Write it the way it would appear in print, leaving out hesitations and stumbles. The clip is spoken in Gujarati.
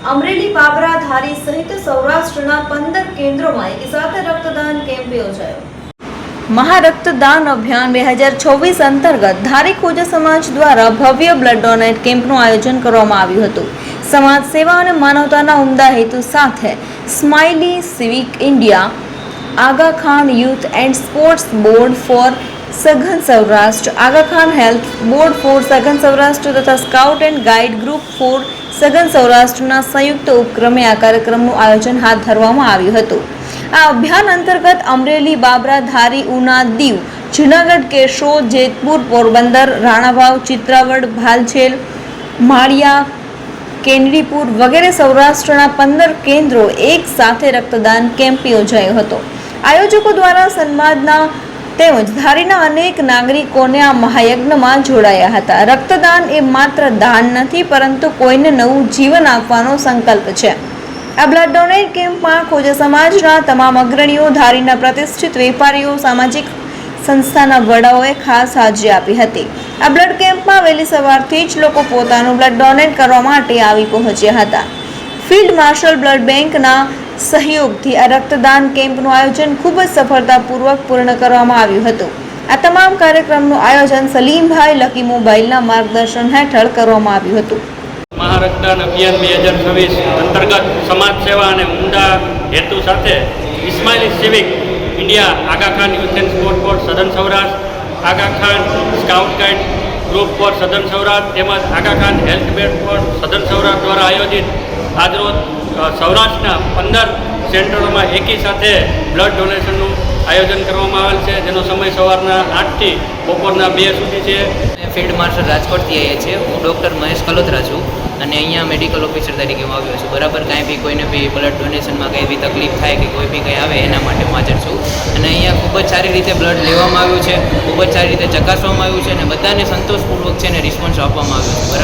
અમરેલી, બાબરા, ધારી સહિત સૌરાષ્ટ્રના 15 કેન્દ્રોમાં એકસાથે રક્તદાન કેમ્પ યોજાયો. મહારક્તદાન અભિયાન 2024 અંતર્ગત ધારી ખોજા સમાજ દ્વારા ભવ્ય બ્લડ ડોનેટ કેમ્પનું આયોજન કરવામાં આવ્યું હતું. સમાજ સેવા અને માનવતાના ઉમદા હેતુ સાથે smiley civic India, Aga Khan youth and sports board for સઘન Saurashtra, Aga Khan health board for સઘન સૌરાષ્ટ્ર તથા scout and guide group for સઘન સૌરાષ્ટ્રના સંયુક્ત ઉપક્રમે આ કાર્યક્રમનું આયોજન હાથ ધરવામાં આવ્યું હતું. આ અભિયાન અંતર્ગત અમરેલી, બાબરા, ધારી, ઉના, દીવ, જૂનાગઢ, કેશોદ, જેતપુર, પોરબંદર, રાણાવાવ, ચિત્રાવડ, ભાલછેલ, માળિયા, કેનડીપુર વગેરે સૌરાષ્ટ્રના 15 કેન્દ્રો એક સાથે રક્તદાન કેમ્પ યોજાયો હતો. આયોજકો દ્વારા સમાજના તેમજ ધારીના અનેક નાગરિકોને આ મહાયજ્ઞમાં જોડાયા હતા. રક્તદાન એ માત્ર દાન નથી, પરંતુ કોઈને નવું જીવન આપવાનો સંકલ્પ છે. આ બ્લડ ડોનેટ કેમ્પમાં ખોજા સમાજના તમામ અગ્રણીઓ, ધારીના પ્રતિષ્ઠિત વેપારીઓ, સામાજિક સંસ્થાના વડાઓએ ખાસ હાજરી આપી હતી. આ બ્લડ કેમ્પમાં વહેલી સવારથી જ લોકો પોતાનું બ્લડ ડોનેટ કરવા માટે આવી પહોંચ્યા હતા. ફિલ્ડ માર્શલ બ્લડ બેંકના સહયોગથી આ રક્તદાન કેમ્પનું આયોજન ખૂબ જ સફળતાપૂર્વક પૂર્ણ કરવામાં આવ્યું હતું. આ તમામ કાર્યક્રમનું આયોજન સલીમભાઈ લકી મોબાઈલના માર્ગદર્શન હેઠળ કરવામાં આવ્યું હતું. મહારક્તદાન અભિયાન 2024 અંતર્ગત સમાજ સેવા અને ઉમદા હેતુ સાથે Ismaili civic India, Aga Khan youth and sport for southern Saurashtra, Aga Khan scout guide group for southern Saurashtra તેમજ Aga Khan health board for southern Saurashtra દ્વારા આયોજિત આજરોજ સૌરાષ્ટ્રના 15 સેન્ટરોમાં એકી સાથે બ્લડ ડોનેશનનું આયોજન કરવામાં આવેલ છે, જેનો સમય સવારના 8થી બપોરના 2 સુધી છે. ફિલ્ડ માર્શલ રાજકોટથી આવ્યા છે. હું ડૉક્ટર મહેશ કલોત્રા છું અને અહીંયા મેડિકલ ઓફિસર તરીકે હું આવ્યો છું. બરાબર કાંઈ બી કોઈને બી બ્લડ ડોનેશનમાં કંઈ બી તકલીફ થાય કે કોઈ બી કંઈ આવે એના માટે હું હાજર છું. અને અહીંયા ખૂબ જ સારી રીતે બ્લડ લેવામાં આવ્યું છે, ખૂબ જ સારી રીતે ચકાસવામાં આવ્યું છે અને બધાને સંતોષપૂર્વક છે અને રિસ્પોન્સ આપવામાં આવ્યો છે.